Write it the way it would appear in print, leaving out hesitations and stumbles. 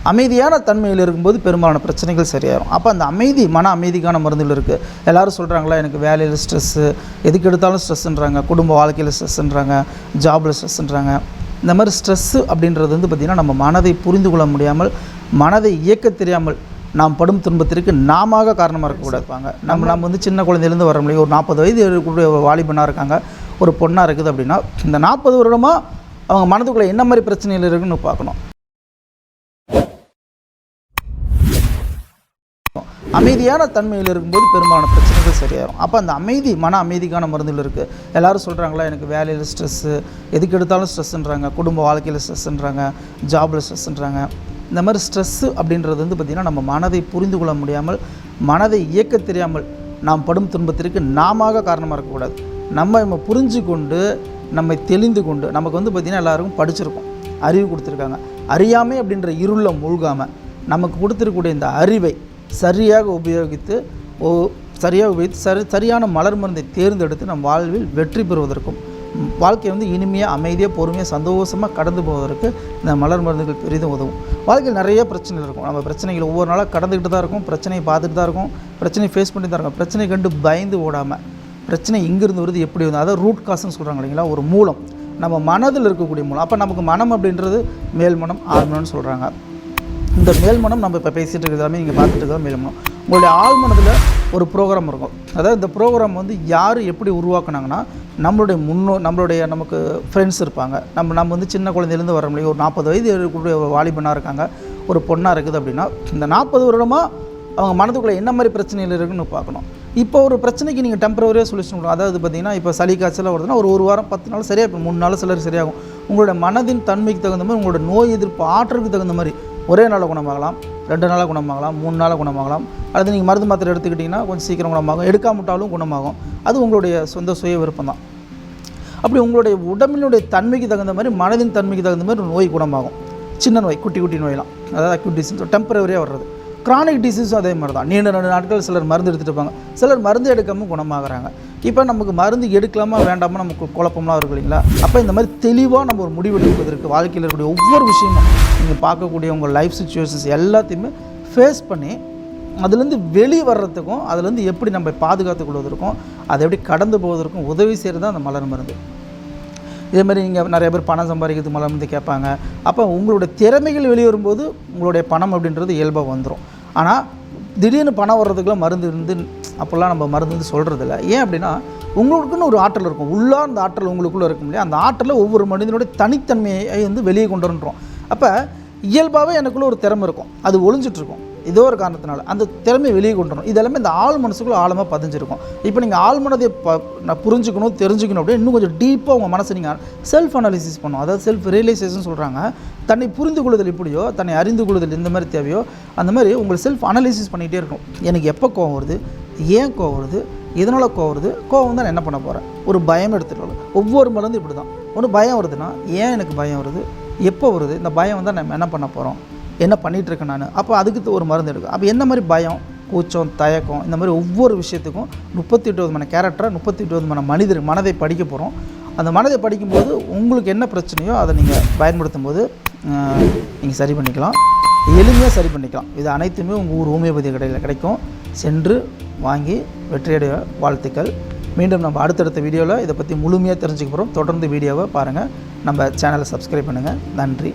அமைதியான தன்மையில் இருக்கும்போது பெரும்பாலான பிரச்சனைகள் சரியாயிடும். அப்போ அந்த அமைதி, மன அமைதிக்கான மருந்துகள் இருக்குது. எல்லோரும் சொல்கிறாங்களா, எனக்கு வேலையில் ஸ்ட்ரெஸ்ஸு, எதுக்கு எடுத்தாலும் ஸ்ட்ரெஸ்ஸுன்றாங்க, குடும்ப வாழ்க்கையில் ஸ்ட்ரெஸ்ஸுன்றாங்க, ஜாபில் ஸ்ட்ரெஸ்ஸுன்றாங்க. இந்த மாதிரி ஸ்ட்ரெஸ்ஸு அப்படின்றது வந்து பார்த்திங்கன்னா, நம்ம மனதை புரிந்து கொள்ள முடியாமல், மனதை இயக்க தெரியாமல் நாம் படும் துன்பத்திற்கு நாம காரணமாக இருக்கக்கூடாதுப்பாங்க. நம்ம வந்து சின்ன குழந்தையிலேருந்து வர முடியும். ஒரு 40 வயது இருக்கக்கூடிய வாலிபனாக இருக்காங்க, ஒரு பொண்ணாக இருக்குது அப்படின்னா, இந்த 40 வருடமாக அவங்க மனதுக்குள்ளே என்ன மாதிரி பிரச்சனைகள் இருக்குன்னு பார்க்கணும். அமைதியான தன்மையில் இருக்கும்போது பெரும்பாலான பிரச்சனைகள் சரியாயிடும். அப்போ அந்த அமைதி, மன அமைதிக்கான மருந்துகள் இருக்குது. எல்லோரும் சொல்கிறாங்களா, எனக்கு வேலையில் ஸ்ட்ரெஸ்ஸு, எதுக்கு எடுத்தாலும் ஸ்ட்ரெஸ்ஸுன்றாங்க, குடும்ப வாழ்க்கையில் ஸ்ட்ரெஸ்ஸுன்றாங்க, ஜாபில் ஸ்ட்ரெஸ்ஸுன்றாங்க. இந்த மாதிரி ஸ்ட்ரெஸ்ஸு அப்படின்றது வந்து பார்த்திங்கன்னா, நம்ம மனதை புரிந்து கொள்ள முடியாமல், மனதை இயக்க தெரியாமல் நாம் படும் துன்பத்திற்கு நாம காரணமாக இருக்கக்கூடாது. நம்ம புரிஞ்சு கொண்டு, நம்மை தெளிந்து கொண்டு, நமக்கு வந்து பார்த்திங்கன்னா எல்லாருக்கும் படிச்சிருக்கோம், அறிவு கொடுத்துருக்காங்க. அறியாமை அப்படின்ற இருளில் மூழ்காமல் நமக்கு கொடுத்துருக்கக்கூடிய இந்த அறிவை சரியாக உபயோகித்து சரியான மலர் மருந்தை தேர்ந்தெடுத்து நம் வாழ்வில் வெற்றி பெறுவதற்கும், வாழ்க்கையை வந்து இனிமையாக, அமைதியாக, பொறுமையாக, சந்தோஷமாக கடந்து போவதற்கு இந்த மலர் மருந்துகள் பெரிதும் உதவும். வாழ்க்கையில் நிறைய பிரச்சனைகள் இருக்கும். நம்ம பிரச்சனைகள் ஒவ்வொரு நாளாக கடந்துக்கிட்டு தான் இருக்கும், பிரச்சனையை பார்த்துட்டு தான் இருக்கும், பிரச்சனையை ஃபேஸ் பண்ணி தான் இருக்கும். பிரச்சனை கண்டு பயந்து ஓடாமல், பிரச்சனை இங்கிருந்து வருது, எப்படி வந்து, அதாவது ரூட் காசுன்னு சொல்கிறாங்க இல்லைங்களா, ஒரு மூலம், நம்ம மனதில் இருக்கக்கூடிய மூலம். அப்போ நமக்கு மனம் அப்படின்றது மேல்மனம், ஆழ்மனம்னு சொல்கிறாங்க. இந்த மேல்மனம் நம்ம இப்போ பேசிகிட்டு இருக்கிறதாமே நீங்கள் பார்த்துட்டு இருக்கிற மேல்மனம். உங்களுடைய ஆழ்மனத்தில் ஒரு ப்ரோக்ராம் இருக்கும். அதாவது இந்த ப்ரோக்ராம் வந்து யார் எப்படி உருவாக்குனாங்கன்னா, நம்மளுடைய நமக்கு ஃப்ரெண்ட்ஸ் இருப்பாங்க. நம்ம வந்து சின்ன குழந்தையிலேருந்து வர முடியும். ஒரு 40 வயது இருக்கக்கூடிய வாலிபனாக இருக்காங்க, ஒரு பொண்ணாக இருக்குது அப்படின்னா, இந்த 40 வருடமாக அவங்க மனதுக்குள்ளே என்ன மாதிரி பிரச்சனைகள் இருக்குன்னு பார்க்கணும். இப்போ ஒரு பிரச்சனைக்கு நீங்கள் டெம்பரவரியாக சொல்யூஷன் கொடுக்கணும். அதாவது பார்த்திங்கன்னா, இப்போ சளி காய்ச்சலாக வருதுன்னா ஒரு வாரம் 10 நாள் சரியாக, இப்போ 3 நாள் சிலர் சரியாகும். உங்களோட மனதின் தன்மைக்கு தகுந்த மாதிரி, உங்களோட நோய் எதிர்ப்பு ஆற்றலுக்கு தகுந்த மாதிரி ஒரே நாளில் குணமாகலாம், 2 நாளாக குணமாகலாம், 3 நாளாக குணமாகலாம். அடுத்து நீங்கள் மருந்து மாத்திரை எடுத்துக்கிட்டிங்கன்னா கொஞ்சம் சீக்கிரம் குணமாகும், எடுக்காமட்டாலும் குணமாகும். அது உங்களுடைய சொந்த சுய விருப்பம் தான். அப்படி உங்களுடைய உடம்பினுடைய தன்மைக்கு தகுந்த மாதிரி, மனதின் தன்மைக்கு தகுந்த மாதிரி நோய் குணமாகும். சின்ன நோய், குட்டி நோயெலாம், அதாவது அக்யூட் டிசீஸ், டெம்பரவரியாக வர்றது. கிரானிக் டிசீஸும் அதே மாதிரி தான். நீண்ட நாட்கள் சிலர் மருந்து எடுத்துகிட்டு இருப்பாங்க, சிலர் மருந்து எடுக்காமல் குணமாகறாங்க. இப்போ நமக்கு மருந்து எடுக்கலாமா வேண்டாமா நமக்கு குழப்பம்லாம் இருக்கும் இல்லைங்களா. அப்போ இந்த மாதிரி தெளிவாக நம்ம ஒரு முடிவெடுப்பதற்கு, வாழ்க்கையில் இருக்கக்கூடிய ஒவ்வொரு விஷயமும், நீங்கள் பார்க்கக்கூடிய உங்கள் லைஃப் சிச்சுவேஷன்ஸ் எல்லாத்தையுமே ஃபேஸ் பண்ணி அதுலேருந்து வெளியே வர்றதுக்கும், அதுலேருந்து எப்படி நம்ம பாதுகாத்து கொள்வதற்கும், அதை எப்படி கடந்து போவதற்கும் உதவி செய்கிறது தான் அந்த மலர் மருந்து. இதேமாதிரி நீங்கள் நிறைய பேர் பணம் சம்பாதிக்கிறதுக்கு மலர் மருந்து கேட்பாங்க. அப்போ உங்களுடைய திறமைகள் வெளியே வரும்போது உங்களுடைய பணம் அப்படின்றது இயல்பாக வந்துடும். ஆனால் திடீர்னு பணம் வர்றதுக்குலாம் மருந்து இருந்து அப்போல்லாம் நம்ம மருந்து வந்து சொல்கிறதில்ல. ஏன் அப்படின்னா, உங்களுக்குன்னு ஒரு ஆற்றல் இருக்கும். உள்ளாக அந்த ஆற்றல் உங்களுக்குள்ளே இருக்கும் இல்லையா, அந்த ஆற்றலை ஒவ்வொரு மனிதனுடைய தனித்தன்மையை வந்து வெளியே கொண்டு வந்துடும். அப்போ இயல்பாகவே எனக்குள்ளே ஒரு திறமை இருக்கும், அது ஒளிஞ்சிட்ருக்கும். ஏதோ ஒரு காரணத்தினால அந்த திறமையை வெளியே கொண்டு வரணும். இதெல்லாமே இந்த ஆள் மனசுக்குள்ளே ஆழமாக பதிஞ்சிருக்கும். இப்போ நீங்கள் ஆள் மனதை நான் புரிஞ்சுக்கணும், தெரிஞ்சுக்கணும் அப்படியே இன்னும் கொஞ்சம் டீப்பாக உங்கள் மனசை நீங்கள் செல்ஃப் அனாலிசிஸ் பண்ணணும். அதாவது செல்ஃப் ரியலைசேஷன் சொல்கிறாங்க. தன்னை புரிந்து கொள்ளுதல் எப்படியோ, தன்னை அறிந்து கொள்ளுதல் இந்த மாதிரி தேவையோ அந்த மாதிரி உங்களை செல்ஃப் அனாலிசிஸ் பண்ணிகிட்டே இருக்கும். எனக்கு எப்போ கோவம் வருது, ஏன் கோவம் வருது, எதனால் கோவம் வருது, கோவம் தான் நான் என்ன பண்ண போகிறேன், ஒரு பயம் எடுத்துகிட்டு ஒவ்வொரு மருந்து இப்படி தான். ஒன்று பயம் வருதுன்னா, ஏன் எனக்கு பயம் வருது, எப்போ வருது, இந்த பயம் வந்தால் நம்ம என்ன பண்ண போகிறோம், என்ன பண்ணிகிட்ருக்கேன் நான், அப்போ அதுக்கு ஒரு மருந்து எடுக்கும். அப்போ என்ன மாதிரி பயம், கூச்சம், தயக்கம், இந்த மாதிரி ஒவ்வொரு விஷயத்துக்கும் 38 விதமான கேரக்டரை, 38 விதமான மனதை படிக்க போகிறோம். அந்த மனதை படிக்கும்போது உங்களுக்கு என்ன பிரச்சனையோ அதை நீங்கள் பயன்படுத்தும் போது நீங்கள் சரி பண்ணிக்கலாம், எளிமையாக சரி பண்ணிக்கலாம். இது அனைத்துமே உங்கள் ஊர் ஹோமியோபதி கடையில் கிடைக்கும். சென்று வாங்கி வெற்றியடைய வாழ்த்துக்கள். மீண்டும் நம்ம அடுத்தடுத்த வீடியோவில் இதை பற்றி முழுமையாக தெரிஞ்சுக்க போகிறோம். தொடர்ந்து வீடியோவை பாருங்கள், நம்ம சேனலை சப்ஸ்கிரைப் பண்ணுங்கள். நன்றி.